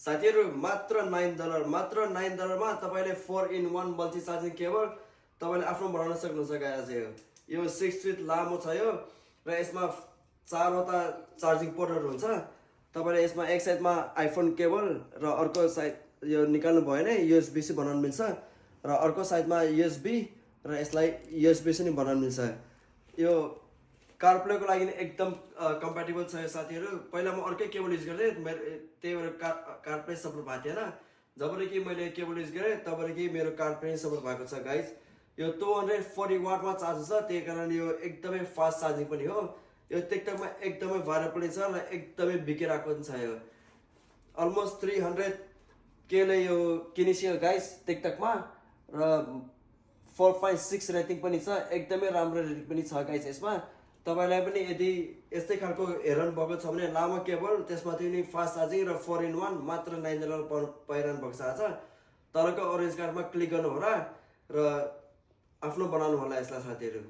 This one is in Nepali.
साथीहरु मात्र $9 मात्र $9 मा तपाईले 4-in-1 मल्टी चार्जिङ केबल तपाईले आफ्नो बनाउन सक्नुहुन्छ गाइस। यो 6 फिट लामो छ यो र यसमा 4 वटा चार्जिङ पोर्टहरु हुन्छ। तपाईले यसमा एक साइडमा आइफोन केबल र अर्को साइड यो निकाल्नु भयो भने USB C बनाउन मिल्छ र अर्को साइडमा USB र यसलाई USB C नि बनाउन मिल्छ। यो CarPlay को लागि एकदम कम्प्याटिबल छ यो साथीहरु। पहिला म अर्कै केबल युज गर्थे त्यही भएर CarPlay सपोर्ट भएको थिएन। जबदेखि मैले केबल युज गरे तबदेखि मेरो CarPlay सपोर्ट भएको छ गाइस। यो 240 वाट मा चार्ज हुन्छ, त्यही कारण यो एकदमै फास्ट चार्जिङ पनि हो। यो टिकटकमा एकदमै भाइरल पनि छ र एकदमै बिकिरहेको पनि छ। यो अलमोस्ट 300K ले यो किनिसक्यो गाइस टिकटकमा र 4.6 रेटिङ पनि छ। एकदमै राम्रो रेटिङ पनि छ गाइस यसमा। तपाईलाई पनि यदि यस्तै खालको हेरन भएको छ भने लामो केबल त्यसमाथि नि फास्ट चार्जिङ र 4-in-1 मात्र $9 पाइरहनु भएको छ। तलको ओरेन्ज कार्डमा क्लिक गर्नु होला र आफ्नो बनाउनु होला यसलाई साथीहरु।